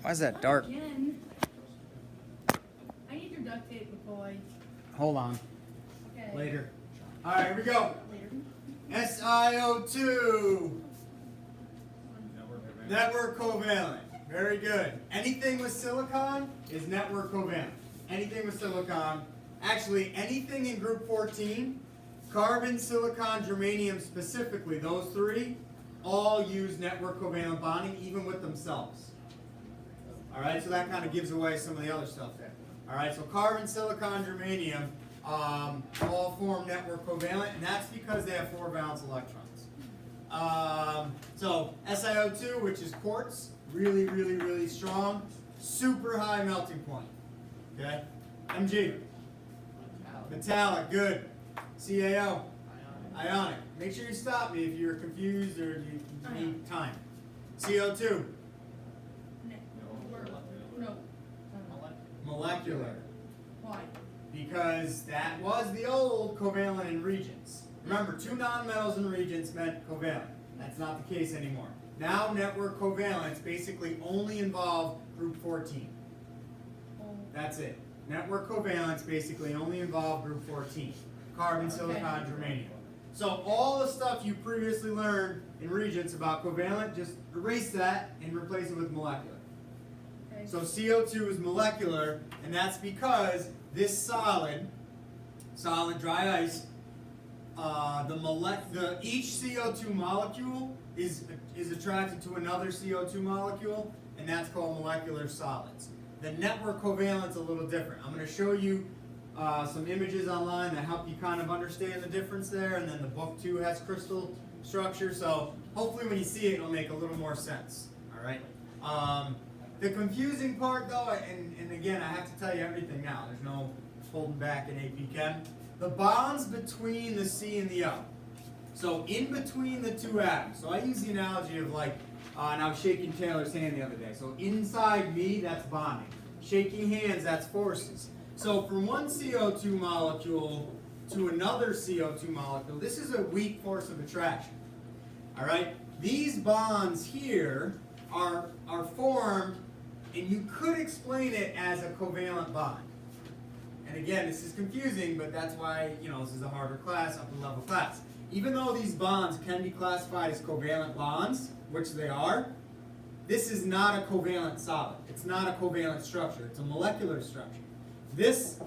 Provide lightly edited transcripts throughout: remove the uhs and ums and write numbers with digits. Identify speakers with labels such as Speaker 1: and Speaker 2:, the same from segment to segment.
Speaker 1: Why is that dark?
Speaker 2: Again. I need your duct tape, McCoy.
Speaker 1: Hold on.
Speaker 2: Okay.
Speaker 3: Later. All right, here we go.
Speaker 2: Later.
Speaker 3: SiO2. Network covalent. Very good. Anything with silicon is network covalent. Anything with silicon. Actually, anything in group 14, carbon, silicon, germanium specifically, those three, all use network covalent bonding, even with themselves. All right, so that kind of gives away some of the other stuff there. All right, so carbon, silicon, germanium all form network covalent, and that's because they have 4 valence electrons. So SiO2, which is quartz, really, really, really strong, super high melting point. Okay, Mg, metallic, good. CaO, ionic. Make sure you stop me if you're confused or you need time. CO2,
Speaker 2: No.
Speaker 3: molecular.
Speaker 2: Why?
Speaker 3: Because that was the old covalent in regents. Remember, 2 nonmetals in regents meant covalent. That's not the case anymore. Now network covalents basically only involve group 14. That's it. Network covalents basically only involve group 14. Carbon, silicon, germanium. So all the stuff you previously learned in regents about covalent, just erase that and replace it with molecular.
Speaker 2: Okay.
Speaker 3: So CO2 is molecular, and that's because this solid dry ice, each CO2 molecule is attracted to another CO2 molecule, and that's called molecular solids. The network covalent's a little different. I'm going to show you some images online that help you kind of understand the difference there, and then the book too has crystal structure, so hopefully when you see it, it'll make a little more sense. All right. The confusing part, though, and again, I have to tell you everything now. There's no holding back in AP Chem. The bonds between the C and the O. So in between the 2 atoms. So I use the analogy of like, and I was shaking Taylor's hand the other day. So inside me, that's bonding. Shaking hands, that's forces. So from one CO2 molecule to another CO2 molecule, this is a weak force of attraction. All right? These bonds here are formed, and you could explain it as a covalent bond. And again, this is confusing, but that's why, this is a harder class, upper level class. Even though these bonds can be classified as covalent bonds, which they are, this is not a covalent solid. It's not a covalent structure. It's a molecular structure. This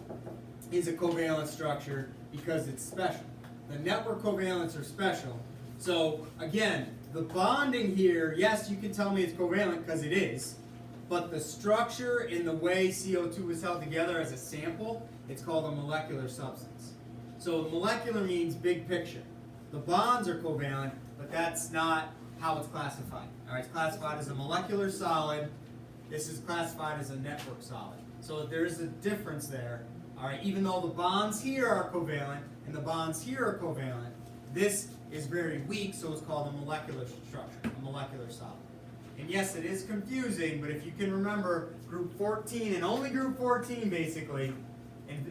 Speaker 3: is a covalent structure because it's special. The network covalents are special. So again, the bonding here, yes, you can tell me it's covalent because it is, but the structure in the way CO2 is held together as a sample, it's called a molecular substance. So molecular means big picture. The bonds are covalent, but that's not how it's classified. All right, it's classified as a molecular solid. This is classified as a network solid. So there's a difference there. All right, even though the bonds here are covalent and the bonds here are covalent, this is very weak, so it's called a molecular structure, a molecular solid. And yes, it is confusing, but if you can remember group 14, and only group 14 basically,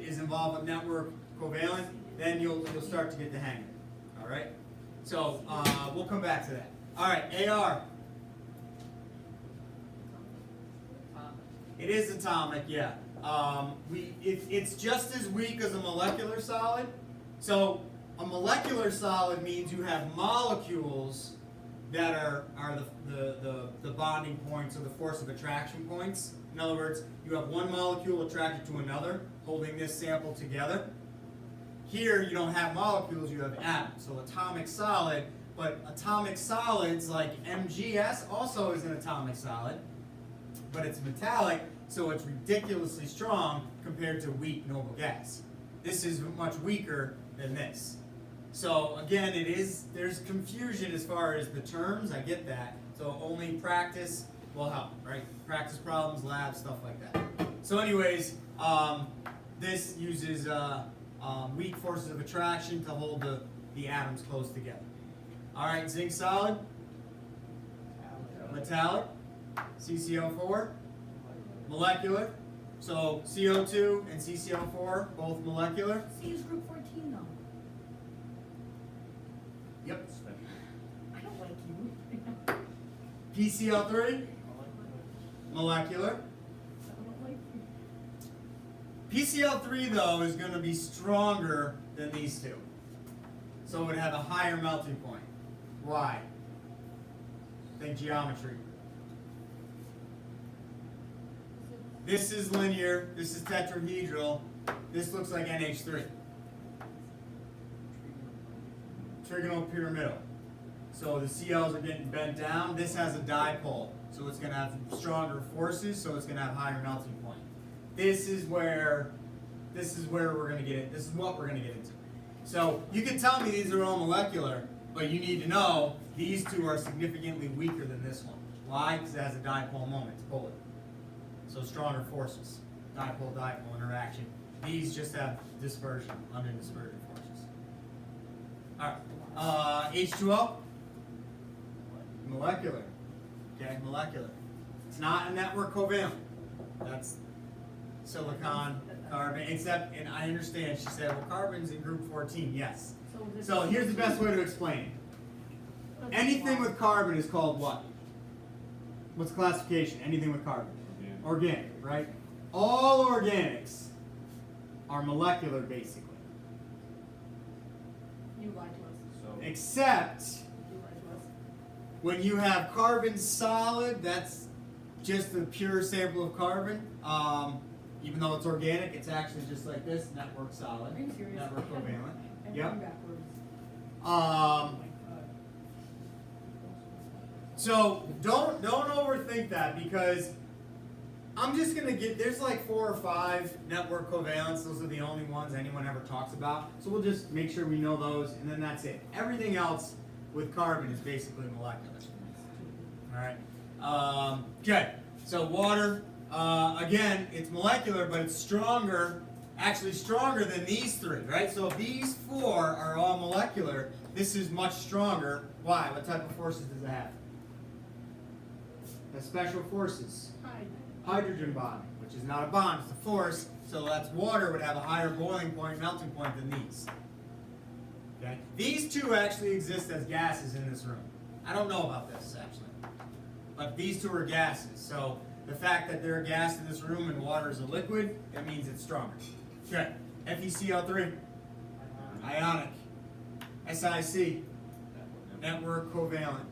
Speaker 3: is involved with network covalent, then you'll start to get the hang of it. All right? So we'll come back to that. All right, AR. It is atomic, yeah. It's just as weak as a molecular solid. So a molecular solid means you have molecules that are the bonding points or the force of attraction points. In other words, you have one molecule attracted to another, holding this sample together. Here you don't have molecules, you have atoms. So atomic solid, but atomic solids like MgS also is an atomic solid, but it's metallic, so it's ridiculously strong compared to weak noble gas. This is much weaker than this. So again, there's confusion as far as the terms, I get that. So only practice will help, right? Practice problems, labs, stuff like that. So anyways, this uses weak forces of attraction to hold the atoms close together. All right, zinc solid, metallic, CCO4, molecular. So CO2 and CCO4, both molecular.
Speaker 2: C is group 14 though.
Speaker 3: Yep.
Speaker 2: I don't like you.
Speaker 3: PCl3, molecular.
Speaker 2: I don't like
Speaker 3: PCl3 though is going to be stronger than these two. So it would have a higher melting point. Why? Think geometry. This is linear, this is tetrahedral, this looks like NH3. Trigonal pyramidal. So the CLs are getting bent down. This has a dipole, so it's going to have stronger forces, so it's going to have higher melting point. This is where we're going to get it. This is what we're going to get into. So you can tell me these are all molecular, but you need to know these two are significantly weaker than this one. Why? Because it has a dipole moment to pull it. So stronger forces, dipole-dipole interaction. These just have dispersion, under-dispersion forces. All right, H2O, molecular. Okay, molecular. It's not a network covalent. That's silicon, carbon, except, and I understand, she said, well, carbon's in group 14, yes. So here's the best way to explain it. Anything with carbon is called what? What's the classification? Anything with carbon? Organic, right? All organics are molecular, basically.
Speaker 2: You lied to us.
Speaker 3: Except
Speaker 2: You lied to us.
Speaker 3: when you have carbon solid, that's just a pure sample of carbon. Even though it's organic, it's actually just like this, network solid,
Speaker 2: Are you serious?
Speaker 3: network covalent.
Speaker 2: I'm
Speaker 3: Yep.
Speaker 2: going backwards.
Speaker 3: Um,
Speaker 2: Oh my God.
Speaker 3: So don't overthink that, because I'm just gonna get, there's like 4 or 5 network covalents. Those are the only ones anyone ever talks about. So we'll just make sure we know those, and then that's it. Everything else with carbon is basically molecular. All right. Okay. So water, again, it's molecular, but it's stronger, actually stronger than these 3, right? So if these 4 are all molecular, this is much stronger. Why? What type of forces does it have? It has special forces.
Speaker 2: Hi.
Speaker 3: Hydrogen bonding, which is not a bond, it's a force. So that's water would have a higher boiling point, melting point than these. Okay? These 2 actually exist as gases in this room. I don't know about this actually, but these 2 are gases. So the fact that they're a gas in this room and water is a liquid, that means it's stronger. Okay. FeCl3, ionic. SiC, network covalent.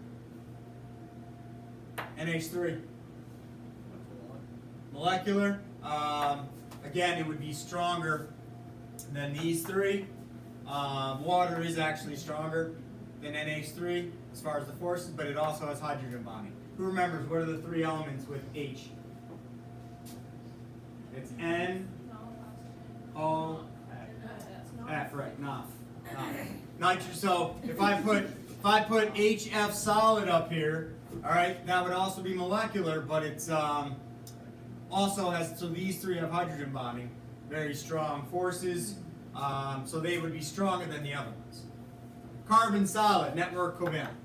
Speaker 3: NH3. Molecular, again, it would be stronger than these 3. Water is actually stronger than NH3 as far as the forces, but it also has hydrogen bonding. Who remembers what are the 3 elements with H? It's N, O, F, right? NOF. Nitrogen. So if I put HF solid up here, all right, that would also be molecular, but it's also has, so these 3 have hydrogen bonding, very strong forces, so they would be stronger than the other ones. Carbon solid, network covalent.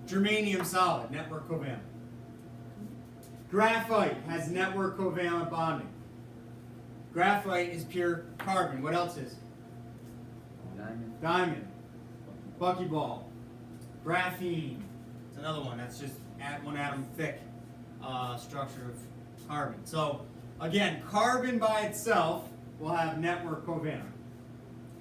Speaker 3: Germanium solid, network covalent. Graphite has network covalent bonding. Graphite is pure carbon. What else is? Diamond. Buckyball. Graphene. It's another one. That's just 1 atom thick structure of carbon. So again, carbon by itself will have network covalent.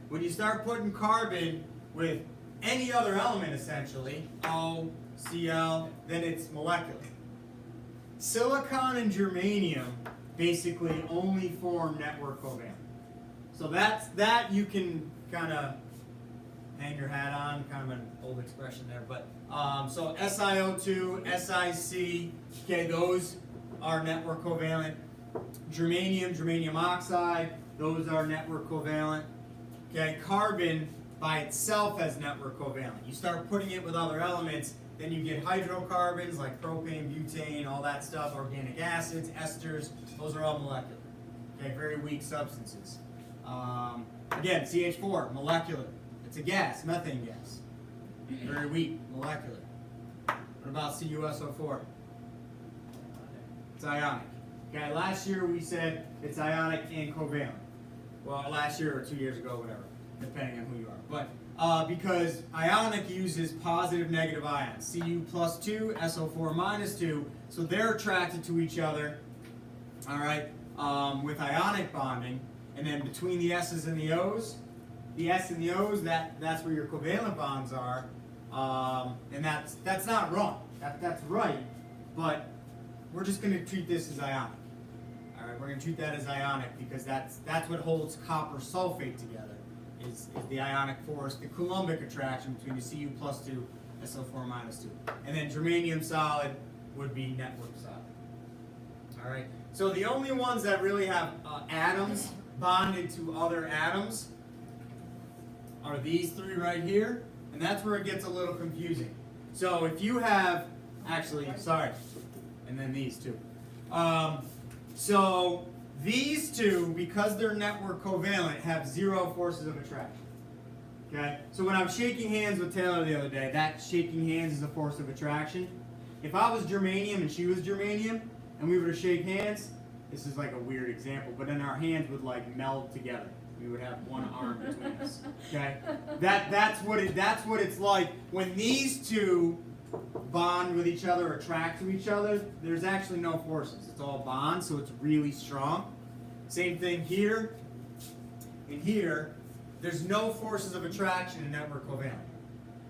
Speaker 3: When you start putting carbon with any other element, essentially, O, Cl, then it's molecular. Silicon and germanium basically only form network covalent. So that you can kind of hang your hat on, kind of an old expression there, but so SiO2, SiC, okay, those are network covalent. Germanium oxide, those are network covalent. Okay, carbon by itself has network covalent. You start putting it with other elements, then you get hydrocarbons like propane, butane, all that stuff, organic acids, esters, those are all molecular. Okay, very weak substances. Again, CH4, molecular. It's a gas, methane gas. Very weak, molecular. What about CuSO4? It's ionic. Okay, last year we said it's ionic and covalent. Well, last year or 2 years ago, whatever, depending on who you are. But because ionic uses positive negative ions, Cu plus 2, SO4 minus 2, so they're attracted to each other, all right, with ionic bonding, and then between the S's and the O's, the S and the O's, that's where your covalent bonds are, and that's not wrong, that's right, but we're just going to treat this as ionic. All right, we're going to treat that as ionic because that's what holds copper sulfate together. Is the ionic force, the Coulombic attraction between the Cu plus 2, SO4 minus 2. And then germanium solid would be network solid. All right, so the only ones that really have atoms bonded to other atoms are these three right here, and that's where it gets a little confusing. So if you have, actually, sorry, and then these two. So these two, because they're network covalent, have 0 forces of attraction. Okay? So when I was shaking hands with Taylor the other day, that shaking hands is a force of attraction. If I was germanium and she was germanium, and we were to shake hands, this is like a weird example, but then our hands would like meld together. We would have one arm between us. Okay? That's what it's like when these two bond with each other, attract to each other. There's actually no forces. It's all bonds, so it's really strong. Same thing here and here. There's no forces of attraction in network covalent.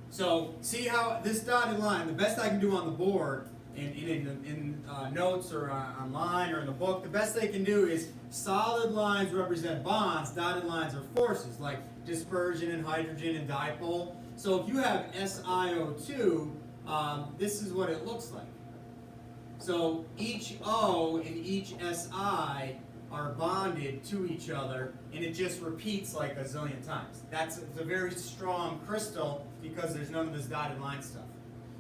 Speaker 3: So see how this dotted line, the best I can do on the board, in notes or online or in the book, the best they can do is solid lines represent bonds, dotted lines are forces, like dispersion and hydrogen and dipole. So if you have SiO2, this is what it looks like. So each O and each Si are bonded to each other, and it just repeats like a zillion times. It's a very strong crystal because there's none of this dotted line stuff.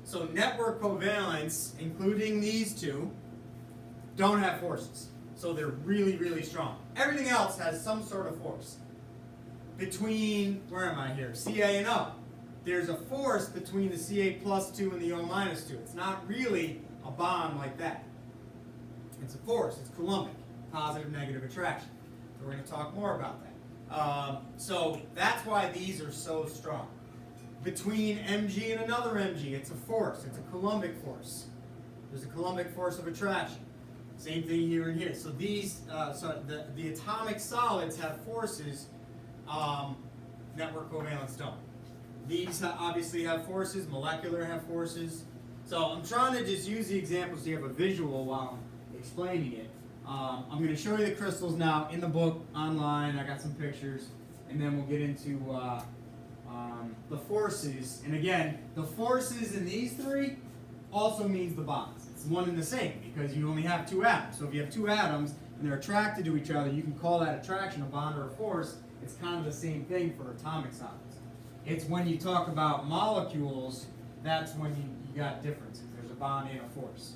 Speaker 3: So network covalents, including these two, don't have forces. So they're really, really strong. Everything else has some sort of force. Between, where am I here? Ca and O. There's a force between the Ca plus 2 and the O minus 2. It's not really a bond like that. It's a force. It's Coulombic, positive negative attraction. We're going to talk more about that. So that's why these are so strong. Between Mg and another Mg, it's a force. It's a Coulombic force. There's a Coulombic force of attraction. Same thing here and here. So these, the atomic solids have forces. Network covalents don't. These obviously have forces. Molecular have forces. So I'm trying to just use the examples so you have a visual while I'm explaining it. I'm going to show you the crystals now in the book, online. I got some pictures, and then we'll get into the forces. And again, the forces in these three also means the bonds. It's one and the same because you only have two atoms. So if you have two atoms and they're attracted to each other, you can call that attraction a bond or a force. It's kind of the same thing for atomic solids. It's when you talk about molecules, that's when you got differences. There's a bond and a force.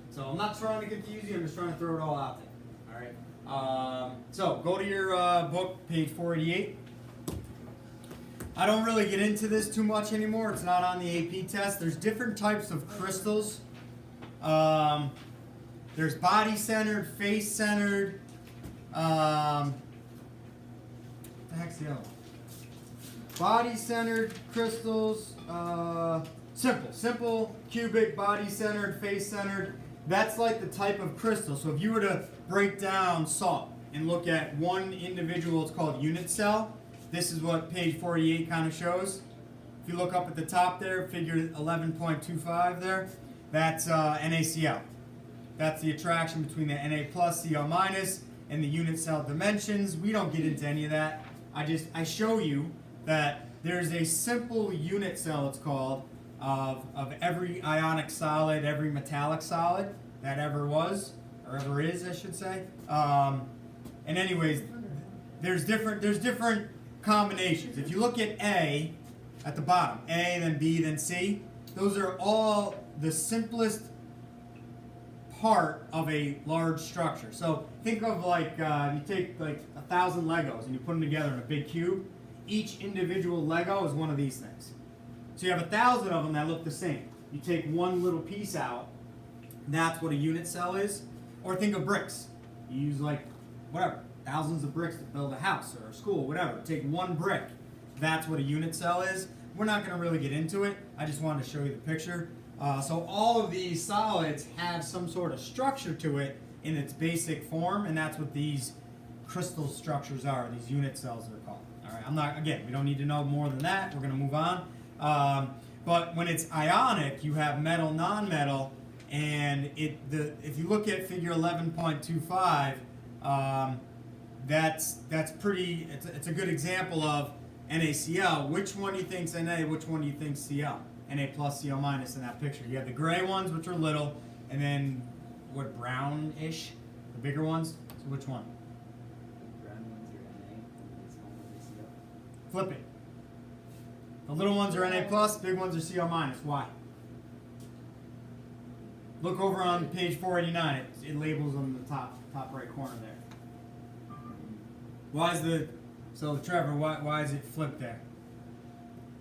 Speaker 3: So I'm not trying to confuse you, I'm just trying to throw it all out there. All right. So go to your book, page 488. I don't really get into this too much anymore. It's not on the AP test. There's different types of crystals. There's body-centered, face-centered. What the heck's the other one? Body-centered crystals. Simple, cubic, body-centered, face-centered. That's like the type of crystal. So if you were to break down salt and look at one individual, it's called unit cell. This is what page 48 kind of shows. If you look up at the top there, figure 11.25 there, that's NaCl. That's the attraction between the Na plus, Cl minus, and the unit cell dimensions. We don't get into any of that. I show you that there's a simple unit cell, it's called, of every ionic solid, every metallic solid that ever was, or ever is, I should say. And anyways, there's different combinations. If you look at A at the bottom, A, then B, then C, those are all the simplest part of a large structure. So think of like, you take like 1,000 Legos and you put them together in a big cube. Each individual Lego is one of these things. So you have 1,000 of them that look the same. You take one little piece out, that's what a unit cell is. Or think of bricks. You use like, whatever, thousands of bricks to build a house or a school, whatever. Take one brick. That's what a unit cell is. We're not going to really get into it. I just wanted to show you the picture. So all of these solids have some sort of structure to it in its basic form, and that's what these crystal structures are. These unit cells are called. All right. We don't need to know more than that. We're going to move on. But when it's ionic, you have metal, non-metal, and if you look at figure 11.25, that's pretty. It's a good example of NaCl. Which one do you think's Na? Which one do you think's Cl? Na plus Cl minus in that picture. You have the gray ones, which are little, and then what, brownish, the bigger ones. So which one?
Speaker 1: The brown ones are Na, and the small ones are Cl.
Speaker 3: Flip it. The little ones are Na plus, big ones are Cl minus. Why? Look over on page 489. It labels on the top right corner there. Why is so Trevor? Why is it flipped there?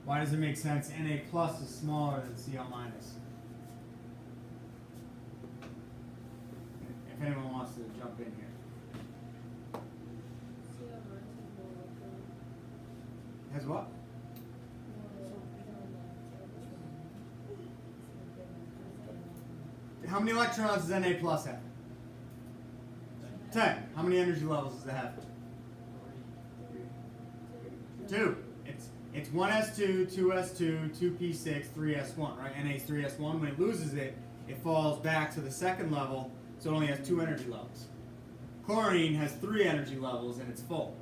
Speaker 3: Why does it make sense? Na plus is smaller than Cl minus. If anyone wants to jump in here. Has what? How many electrons does Na plus have? 10. How many energy levels does it have? 2. It's 1s2, 2s2, 2p6, 3s1, right? Na is 3s1. When it loses it, it falls back to the second level, so it only has 2 energy levels. Chlorine has 3 energy levels and it's full.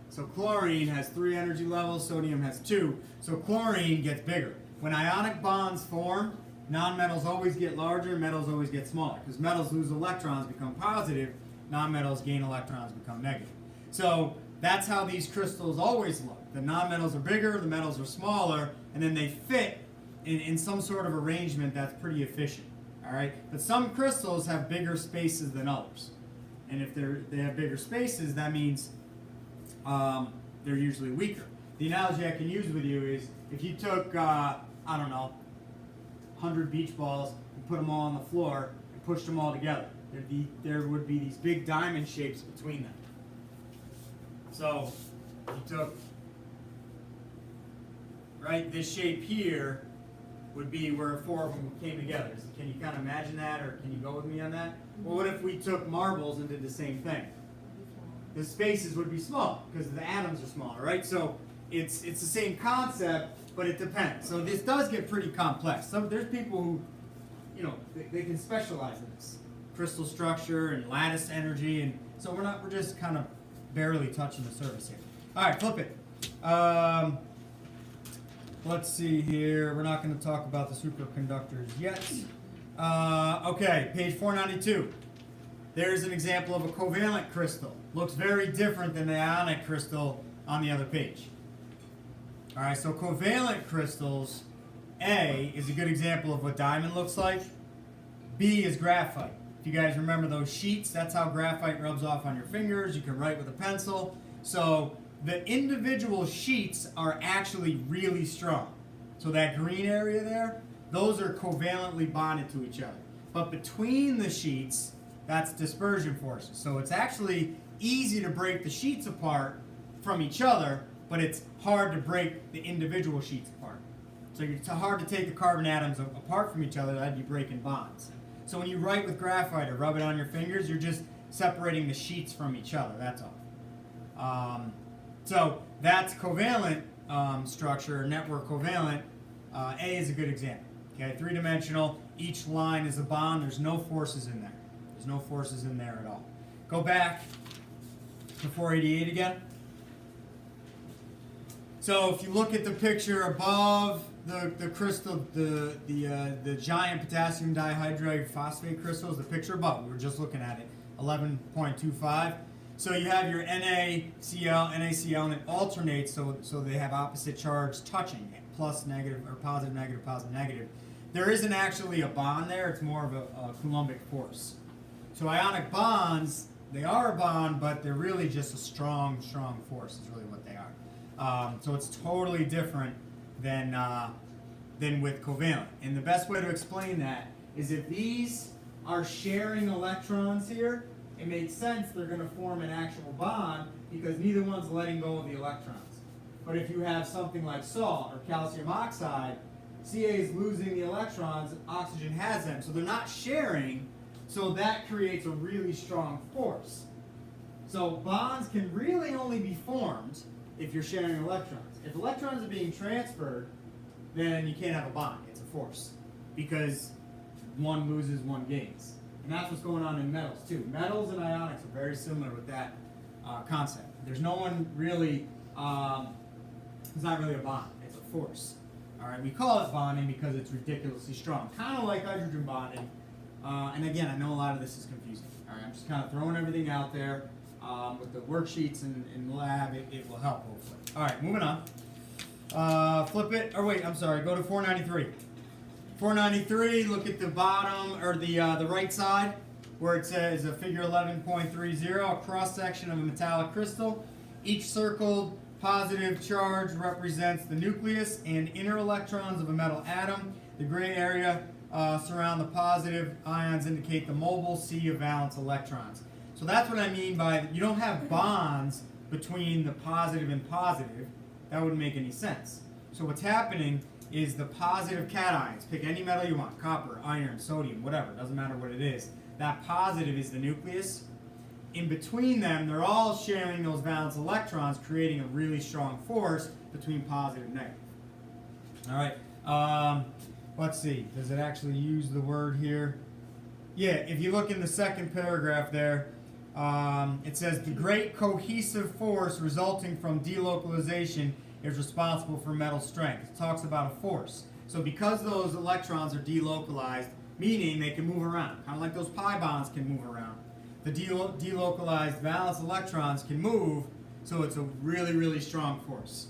Speaker 3: So chlorine has 3 energy levels, sodium has 2, so chlorine gets bigger. When ionic bonds form, nonmetals always get larger, metals always get smaller. Because metals lose electrons, become positive, nonmetals gain electrons, become negative. So that's how these crystals always look. The nonmetals are bigger, the metals are smaller, and then they fit in some sort of arrangement that's pretty efficient. All right? But some crystals have bigger spaces than others. And if they have bigger spaces, that means they're usually weaker. The analogy I can use with you is if you took, I don't know, 100 beach balls and put them all on the floor and pushed them all together. There would be these big diamond shapes between them. So you took, right, this shape here would be where 4 of them came together. So can you kind of imagine that, or can you go with me on that? Well, what if we took marbles and did the same thing? The spaces would be small because the atoms are smaller, right? So it's the same concept, but it depends. So this does get pretty complex. There's people who, they can specialize in this crystal structure and lattice energy, and so we're just kind of barely touching the surface here. All right, flip it. Let's see here. We're not going to talk about the superconductors yet. Okay, page 492. There's an example of a covalent crystal. Looks very different than the ionic crystal on the other page. All right, so covalent crystals, A is a good example of what diamond looks like. B is graphite. If you guys remember those sheets, that's how graphite rubs off on your fingers. You can write with a pencil. So the individual sheets are actually really strong. So that green area there, those are covalently bonded to each other. But between the sheets, that's dispersion forces. So it's actually easy to break the sheets apart from each other, but it's hard to break the individual sheets apart. So it's hard to take the carbon atoms apart from each other. That'd be breaking bonds. So when you write with graphite or rub it on your fingers, you're just separating the sheets from each other. That's all. So that's covalent structure, network covalent. A is a good example. Okay, 3-dimensional. Each line is a bond. There's no forces in there. There's no forces in there at all. Go back to 488 again. So if you look at the picture above the crystal, the giant potassium dihydride phosphate crystals, the picture above, we were just looking at it, 11.25. So you have your NaCl, and it alternates so they have opposite charge touching, plus negative, or positive, negative, positive, negative. There isn't actually a bond there, it's more of a Coulombic force. So ionic bonds, they are a bond, but they're really just a strong force is really what they are. So it's totally different than with covalent. And the best way to explain that is if these are sharing electrons here, it makes sense they're going to form an actual bond because neither one's letting go of the electrons. But if you have something like salt or calcium oxide, Ca is losing the electrons, oxygen has them, so they're not sharing, so that creates a really strong force. So bonds can really only be formed if you're sharing electrons. If electrons are being transferred, then you can't have a bond, it's a force, because one loses, one gains. And that's what's going on in metals too. Metals and ionics are very similar with that concept. There's no one really, it's not really a bond, it's a force. All right, we call it bonding because it's ridiculously strong, kind of like hydrogen bonding. And again, I know a lot of this is confusing. All right, I'm just kind of throwing everything out there. With the worksheets in the lab, it will help hopefully. All right, moving on. Flip it, or wait, I'm sorry, go to 493. 493, look at the bottom, or the right side, where it says a figure 11.30, a cross-section of a metallic crystal. Each circled positive charge represents the nucleus and inner electrons of a metal atom. The gray area surround the positive ions indicate the mobile sea of valence electrons. So that's what I mean by, you don't have bonds between the positive and positive. That wouldn't make any sense. So what's happening is the positive cations, pick any metal you want, copper, iron, sodium, whatever, doesn't matter what it is. That positive is the nucleus. In between them, they're all sharing those valence electrons, creating a really strong force between positive and negative. All right, let's see, does it actually use the word here? Yeah, if you look in the second paragraph there, it says the great cohesive force resulting from delocalization is responsible for metal strength. It talks about a force. So because those electrons are delocalized, meaning they can move around, kind of like those pi bonds can move around, the delocalized valence electrons can move, so it's a really, really strong force.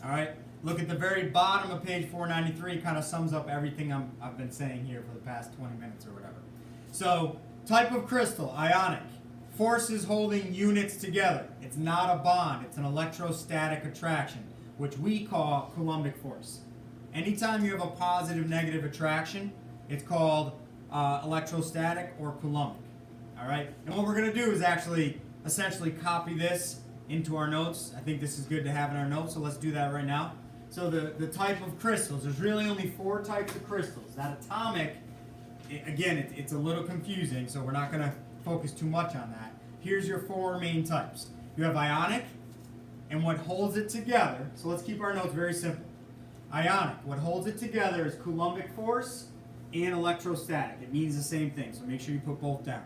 Speaker 3: All right, look at the very bottom of page 493, kind of sums up everything I've been saying here for the past 20 minutes or whatever. So, type of crystal, ionic. Forces holding units together. It's not a bond, it's an electrostatic attraction, which we call Coulombic force. Anytime you have a positive negative attraction, it's called electrostatic or Coulombic. All right, and what we're going to do is actually essentially copy this into our notes. I think this is good to have in our notes, so let's do that right now. So the type of crystals, there's really only 4 types of crystals. That atomic, again, it's a little confusing, so we're not going to focus too much on that. Here's your 4 main types. You have ionic, and what holds it together, so let's keep our notes very simple. Ionic, what holds it together is Coulombic force and electrostatic. It means the same thing, so make sure you put both down.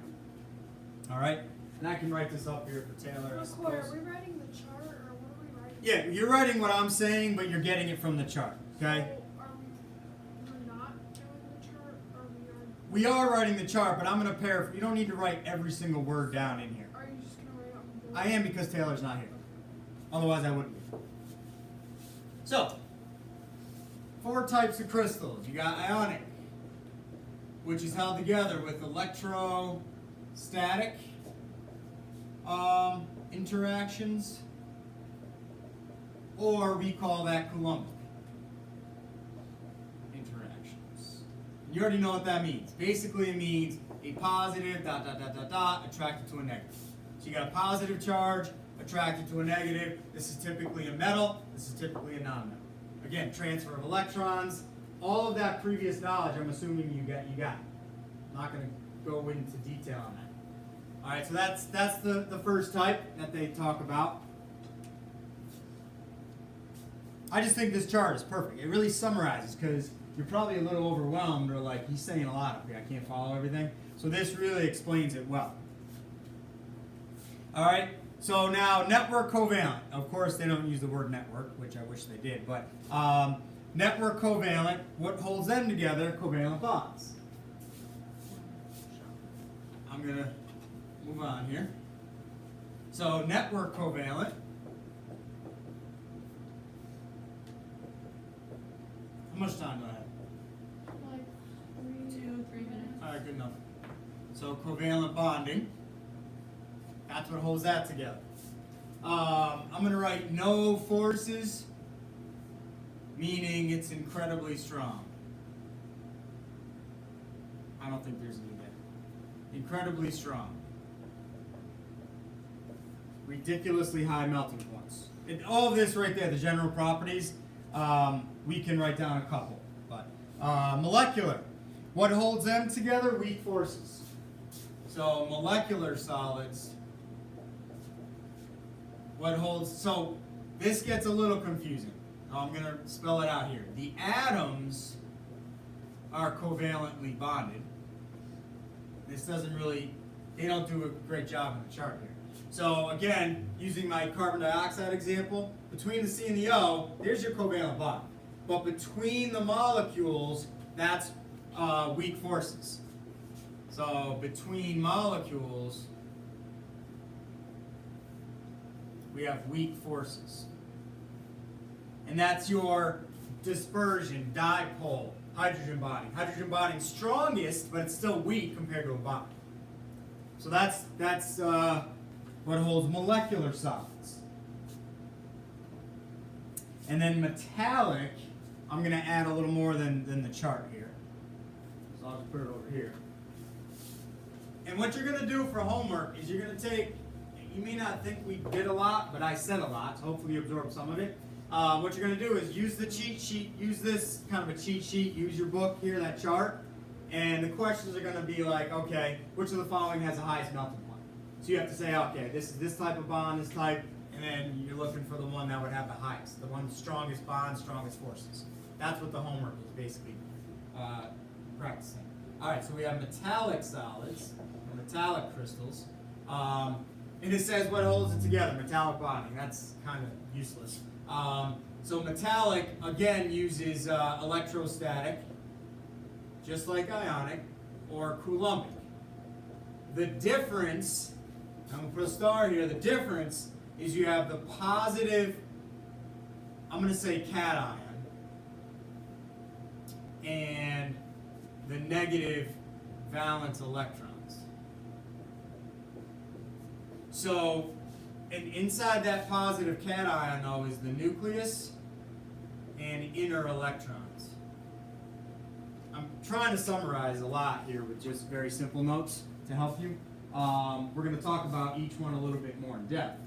Speaker 3: All right? And I can write this up here for Taylor, I suppose.
Speaker 2: Are we writing the chart, or what are we writing?
Speaker 3: Yeah, you're writing what I'm saying, but you're getting it from the chart, okay?
Speaker 2: So we're not doing the chart, or
Speaker 3: We are writing the chart, but I'm going to paraphrase. You don't need to write every single word down in here.
Speaker 2: are you just going to write on the board?
Speaker 3: I am, because Taylor's not here. Otherwise, I wouldn't be. So, 4 types of crystals. You got ionic, which is held together with electrostatic interactions, or we call that Coulombic interactions. You already know what that means. Basically, it means a positive attracted to a negative. So you got a positive charge attracted to a negative. This is typically a metal. This is typically a non-metal. Again, transfer of electrons. All of that previous knowledge, I'm assuming you got. I'm not going to go into detail on that. All right, so that's the first type that they talk about. I just think this chart is perfect. It really summarizes, because you're probably a little overwhelmed, or like, he's saying a lot up here, I can't follow everything. So this really explains it well. All right, so now network covalent. Of course, they don't use the word network, which I wish they did, but network covalent, what holds them together? Covalent bonds. I'm going to move on here. So network covalent. How much time do I have?
Speaker 2: Like 3 minutes.
Speaker 3: All right, good enough. So covalent bonding. That's what holds that together. I'm going to write no forces, meaning it's incredibly strong. I don't think there's any there. Incredibly strong. Ridiculously high melting points. all of this right there, the general properties, we can write down a couple. But molecular, what holds them together? Weak forces. So molecular solids, what holds, so this gets a little confusing. I'm going to spell it out here. The atoms are covalently bonded. This doesn't really, they don't do a great job in the chart here. So again, using my carbon dioxide example, between the C and the O, there's your covalent bond. But between the molecules, that's weak forces. So between molecules, we have weak forces. And that's your dispersion, dipole, hydrogen bonding. Hydrogen bonding strongest, but it's still weak compared to a bond. So that's what holds molecular solids. And then metallic, I'm going to add a little more than the chart here. So I'll just put it over here. And what you're going to do for homework is you're going to take, you may not think we did a lot, but I said a lot, so hopefully you absorb some of it. What you're going to do is use the cheat sheet, use this kind of a cheat sheet, use your book here, that chart, and the questions are going to be like, okay, which of the following has the highest melting point? So you have to say, okay, this is this type of bond, this type, and then you're looking for the one that would have the highest, the one with strongest bond, strongest forces. That's what the homework is basically practicing. All right, so we have metallic solids, or metallic crystals, and it says what holds it together, metallic bonding. That's kind of useless. So metallic, again, uses electrostatic, just like ionic, or Coulombic. The difference, I'm going to put a star here, the difference is you have the positive, I'm going to say cation, and the negative valence electrons. So, and inside that positive cation, though, is the nucleus and inner electrons. I'm trying to summarize a lot here with just very simple notes to help you. We're going to talk about each one a little bit more in depth.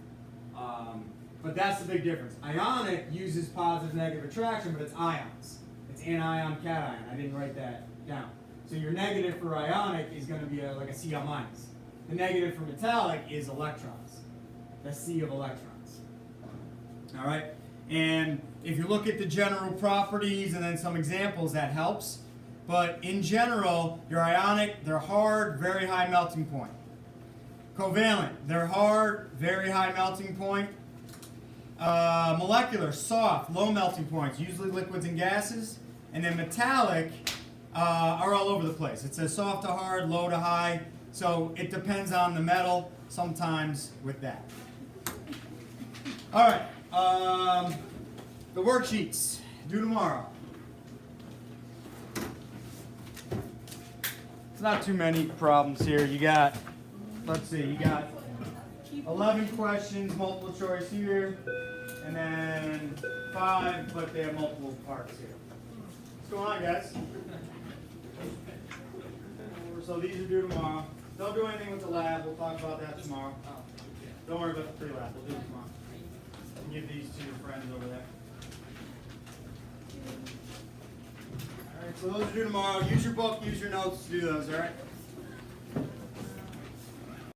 Speaker 3: But that's the big difference. Ionic uses positive negative attraction, but it's ions. It's anion, cation. I didn't write that down. So your negative for ionic is going to be like a Cl minus. The negative for metallic is electrons. The C of electrons. All right? And if you look at the general properties and then some examples, that helps. But in general, your ionic, they're hard, very high melting point. Covalent, they're hard, very high melting point. Molecular, soft, low melting points, usually liquids and gases. And then metallic are all over the place. It says soft to hard, low to high. So it depends on the metal, sometimes with that. All right, the worksheets, due tomorrow. It's not too many problems here. You got, let's see, you got 11 questions, multiple choice here, and then 5, but they have multiple parts here. What's going on, guys? So these are due tomorrow. Don't do anything with the lab. We'll talk about that tomorrow. Don't worry about the pre-lab. We'll do it tomorrow. And give these to your friends over there. All right, so those are due tomorrow. Use your book, use your notes to do those, all right?